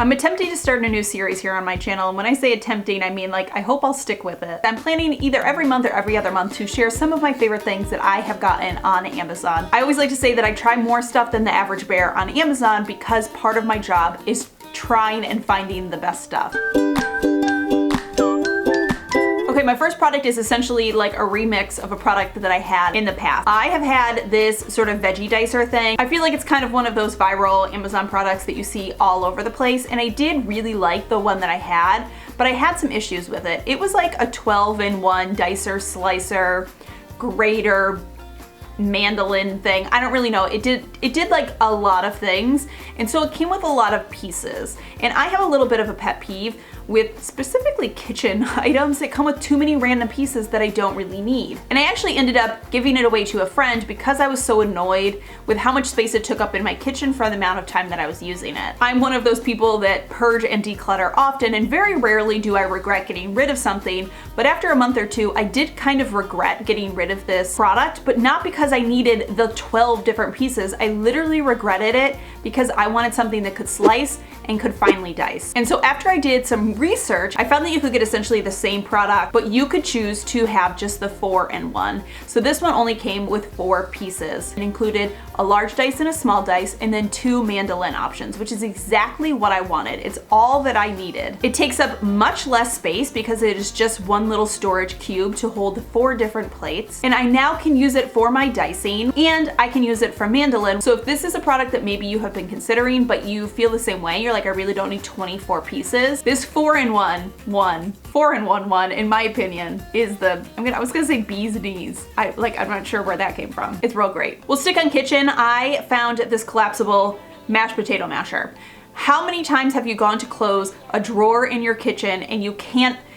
I'm attempting to start a new series here on my channel, and when I say attempting, I mean like I hope I'll stick with it. I'm planning either every month or every other month to share some of my favorite things that I have gotten on Amazon. I always like to say that I try more stuff than the average bear on Amazon because part of my job is trying and finding the best stuff. Okay, my first product is essentially like a remix of a product that I had in the past. I have had this sort of veggie dicer thing. I feel like it's kind of one of those viral Amazon products that you see all over the place, and I did really like the one that I had, but I had some issues with it. It was like a 12-in-1 dicer, slicer, grater, mandolin thing. I don't really know. It did like a lot of things, and so it came with a lot of pieces. And I have a little bit of a pet peeve with specifically kitchen items that come with too many random pieces that I don't really need. And I actually ended up giving it away to a friend because I was so annoyed with how much space it took up in my kitchen for the amount of time that I was using it. I'm one of those people that purge and declutter often, and very rarely do I regret getting rid of something, but after a month or two, I did kind of regret getting rid of this product, but not because I needed the 12 different pieces. I literally regretted it because I wanted something that could slice and could finely dice. And so after I did some research, I found that you could get essentially the same product, but you could choose to have just the 4-in-1. So this one only came with 4 pieces. It included a large dice and a small dice, and then 2 mandolin options, which is exactly what I wanted. It's all that I needed. It takes up much less space because it is just one little storage cube to hold 4 different plates. And I now can use it for my dicing, and I can use it for mandolin. So if this is a product that maybe you have been considering, but you feel the same way, you're like, I really don't need 24 pieces. This 4-in-1, in my opinion, is the, I was gonna say bee's knees. I'm not sure where that came from. It's real great. We'll stick on kitchen. I found this collapsible mashed potato masher. How many times have you gone to close a drawer in your kitchen and you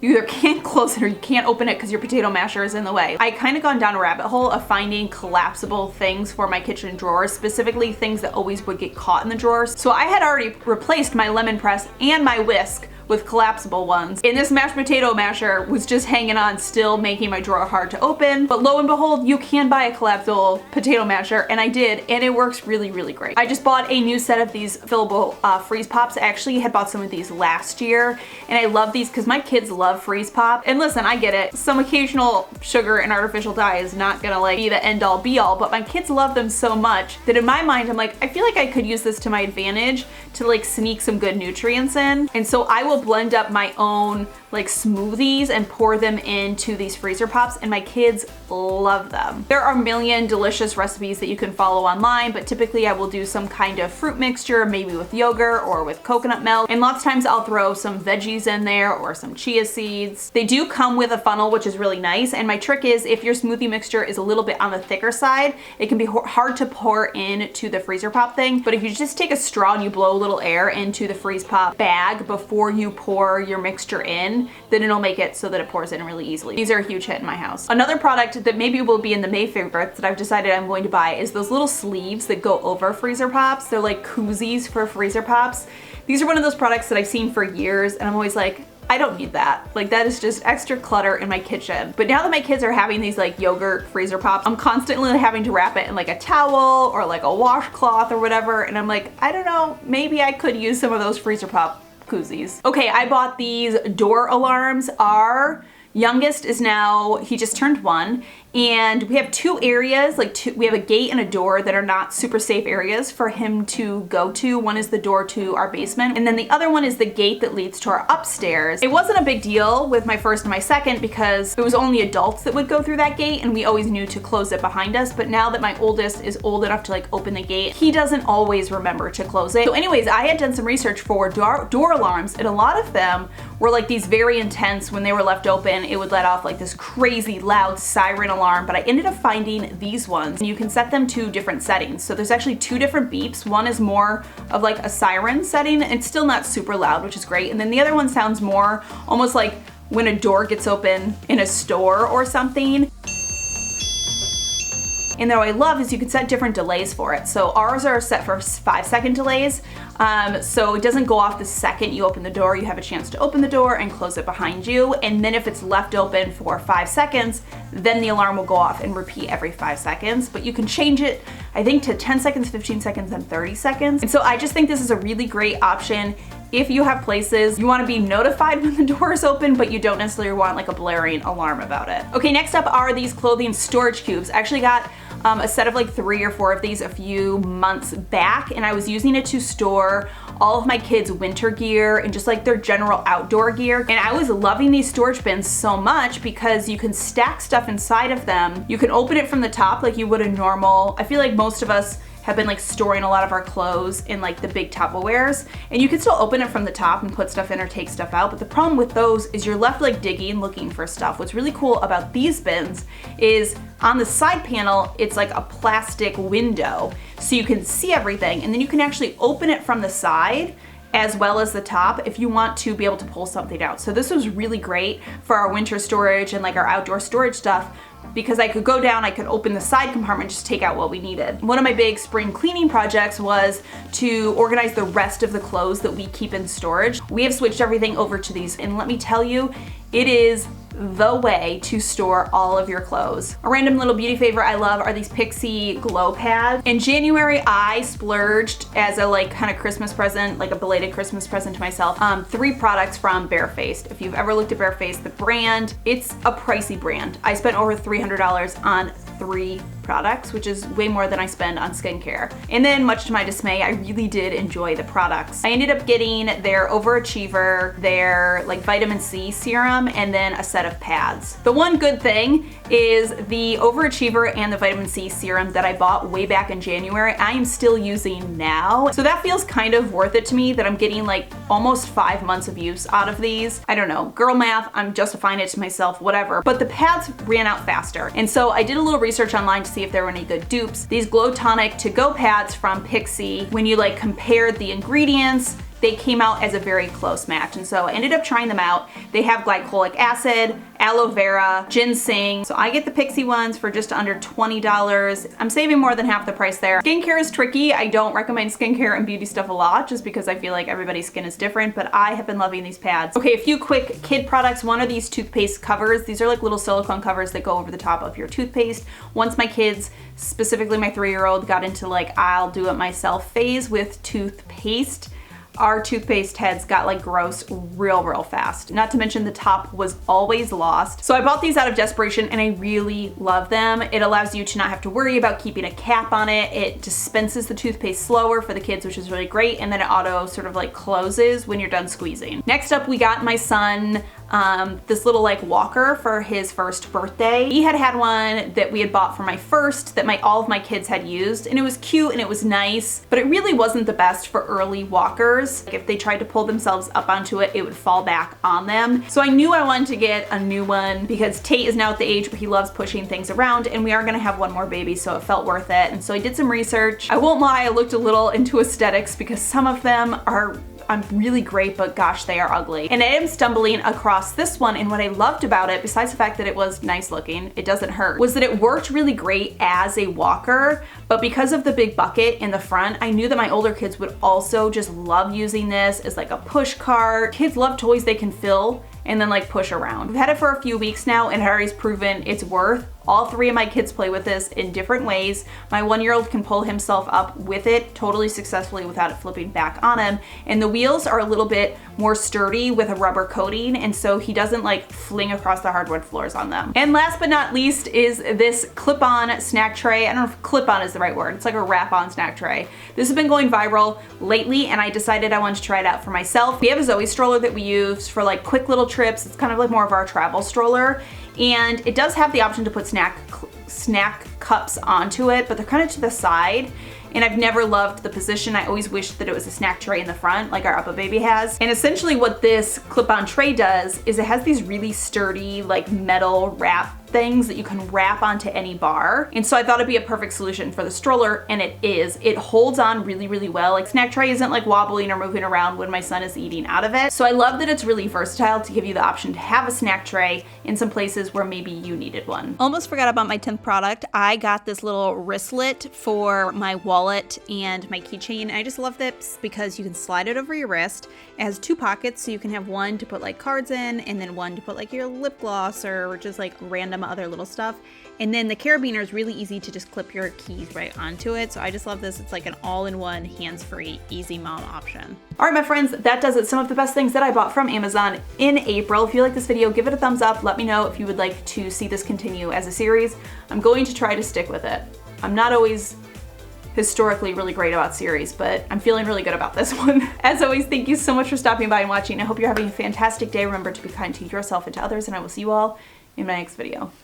either can't close it or you can't open it because your potato masher is in the way? I kind of gone down a rabbit hole of finding collapsible things for my kitchen drawers, specifically things that always would get caught in the drawers. So I had already replaced my lemon press and my whisk with collapsible ones, and this mashed potato masher was just hanging on, still making my drawer hard to open. But lo and behold, you can buy a collapsible potato masher, and I did, and it works really, really great. I just bought a new set of these fillable freeze pops. I actually had bought some of these last year, and I love these because my kids love freeze pop. And listen, I get it, some occasional sugar and artificial dye is not gonna like be the end all be all, but my kids love them so much that in my mind I'm like, I feel like I could use this to my advantage to like sneak some good nutrients in. And so I will blend up my own like smoothies and pour them into these freezer pops, and my kids love them. There are a million delicious recipes that you can follow online, but typically I will do some kind of fruit mixture, maybe with yogurt or with coconut milk, and lots of times I'll throw some veggies in there or some chia seeds. They do come with a funnel, which is really nice, and my trick is if your smoothie mixture is a little bit on the thicker side, it can be hard to pour into the freezer pop thing, but if you just take a straw and you blow a little air into the freeze pop bag before you pour your mixture in, then it'll make it so that it pours in really easily. These are a huge hit in my house. Another product that maybe will be in the May favorites that I've decided I'm going to buy is those little sleeves that go over freezer pops. They're like koozies for freezer pops. These are one of those products that I've seen for years, and I'm always like, I don't need that. Like, that is just extra clutter in my kitchen. But now that my kids are having these like yogurt freezer pops, I'm constantly having to wrap it in like a towel or like a washcloth or whatever, and I'm like, I don't know, maybe I could use some of those freezer pop koozies. Okay, I bought these door alarms. Our youngest is now, he just turned 1, and we have 2 areas, we have a gate and a door that are not super safe areas for him to go to. One is the door to our basement, and then the other one is the gate that leads to our upstairs. It wasn't a big deal with my first and my second because it was only adults that would go through that gate, and we always knew to close it behind us. But now that my oldest is old enough to like open the gate, he doesn't always remember to close it. So anyways, I had done some research for door alarms, and a lot of them were like these very intense. When they were left open, it would let off like this crazy loud siren alarm, but I ended up finding these ones, and you can set them to different settings. So there's actually 2 different beeps. One is more of like a siren setting. It's still not super loud, which is great. And then the other one sounds more almost like when a door gets open in a store or something. And what I love is you can set different delays for it. So ours are set for 5-second delays. So it doesn't go off the second you open the door. You have a chance to open the door and close it behind you. And then if it's left open for 5 seconds, then the alarm will go off and repeat every 5 seconds. But you can change it, I think, to 10 seconds, 15 seconds, and 30 seconds. And so I just think this is a really great option if you have places you want to be notified when the door is open, but you don't necessarily want like a blaring alarm about it. Okay, next up are these clothing storage cubes. I actually got a set of like 3 or 4 of these a few months back, and I was using it to store all of my kids' winter gear and just like their general outdoor gear. And I was loving these storage bins so much because you can stack stuff inside of them. You can open it from the top like you would a normal, I feel like most of us have been like storing a lot of our clothes in like the big Tupperwares, and you can still open it from the top and put stuff in or take stuff out. But the problem with those is you're left like digging, looking for stuff. What's really cool about these bins is on the side panel, it's like a plastic window, so you can see everything, and then you can actually open it from the side as well as the top if you want to be able to pull something out. So this was really great for our winter storage and like our outdoor storage stuff, because I could go down, I could open the side compartment, just take out what we needed. One of my big spring cleaning projects was to organize the rest of the clothes that we keep in storage. We have switched everything over to these, and let me tell you, it is the way to store all of your clothes. A random little beauty favor I love are these Pixie glow pads. In January, I splurged as a like kind of Christmas present, like a belated Christmas present to myself, 3 products from Barefaced. If you've ever looked at Barefaced, the brand, it's a pricey brand. I spent over $300 on 3 products, which is way more than I spend on skincare. And then much to my dismay, I really did enjoy the products. I ended up getting their Overachiever, their like vitamin C serum, and then a set of pads. The one good thing is the Overachiever and the vitamin C serum that I bought way back in January, I am still using now. So that feels kind of worth it to me that I'm getting like almost 5 months of use out of these. I don't know, girl math, I'm justifying it to myself, whatever. But the pads ran out faster. And so I did a little research online to see if there were any good dupes. These Glow Tonic to-go pads from Pixie, when you like compared the ingredients, they came out as a very close match. And so I ended up trying them out. They have glycolic acid, aloe vera, ginseng. So I get the Pixie ones for just under $20. I'm saving more than half the price there. Skincare is tricky. I don't recommend skincare and beauty stuff a lot just because I feel like everybody's skin is different, but I have been loving these pads. Okay, a few quick kid products. One are these toothpaste covers. These are like little silicone covers that go over the top of your toothpaste. Once my kids, specifically my 3-year-old, got into like I'll do it myself phase with toothpaste, our toothpaste heads got like gross real fast. Not to mention the top was always lost. So I bought these out of desperation and I really love them. It allows you to not have to worry about keeping a cap on it. It dispenses the toothpaste slower for the kids, which is really great. And then it auto sort of like closes when you're done squeezing. Next up, we got my son this little like walker for his first birthday. He had one that we had bought for my first that all of my kids had used, and it was cute and it was nice, but it really wasn't the best for early walkers. Like if they tried to pull themselves up onto it, it would fall back on them. So I knew I wanted to get a new one because Tate is now at the age where he loves pushing things around, and we are gonna have one more baby, so it felt worth it. And so I did some research. I won't lie, I looked a little into aesthetics because some of them are really great, but gosh, they are ugly. And I am stumbling across this one, and what I loved about it, besides the fact that it was nice looking, it doesn't hurt, was that it worked really great as a walker, but because of the big bucket in the front, I knew that my older kids would also just love using this as like a push cart. Kids love toys they can fill and then like push around. We've had it for a few weeks now and Harry's proven its worth. All 3 of my kids play with this in different ways. My 1-year-old can pull himself up with it totally successfully without it flipping back on him. And the wheels are a little bit more sturdy with a rubber coating, and so he doesn't like fling across the hardwood floors on them. And last but not least is this clip-on snack tray. I don't know if clip-on is the right word. It's like a wrap-on snack tray. This has been going viral lately, and I decided I wanted to try it out for myself. We have a Zoe stroller that we use for like quick little trips. It's kind of like more of our travel stroller. And it does have the option to put snack cups onto it, but they're kind of to the side. And I've never loved the position. I always wished that it was a snack tray in the front like our Uppa Baby has. And essentially what this clip-on tray does is it has these really sturdy like metal wrap things that you can wrap onto any bar. And so I thought it'd be a perfect solution for the stroller, and it is. It holds on really well. Like snack tray isn't like wobbling or moving around when my son is eating out of it. So I love that it's really versatile to give you the option to have a snack tray in some places where maybe you needed one. Almost forgot about my 10th product. I got this little wristlet for my wallet and my keychain. I just love this because you can slide it over your wrist. It has 2 pockets, so you can have one to put like cards in and then one to put like your lip gloss or just like random other little stuff. And then the carabiner is really easy to just clip your keys right onto it. So I just love this. It's like an all-in-one, hands-free, easy mom option. All right, my friends, that does it. Some of the best things that I bought from Amazon in April. If you like this video, give it a thumbs up. Let me know if you would like to see this continue as a series. I'm going to try to stick with it. I'm not always historically really great about series, but I'm feeling really good about this one. As always, thank you so much for stopping by and watching. I hope you're having a fantastic day. Remember to be kind to yourself and to others, and I will see you all in my next video.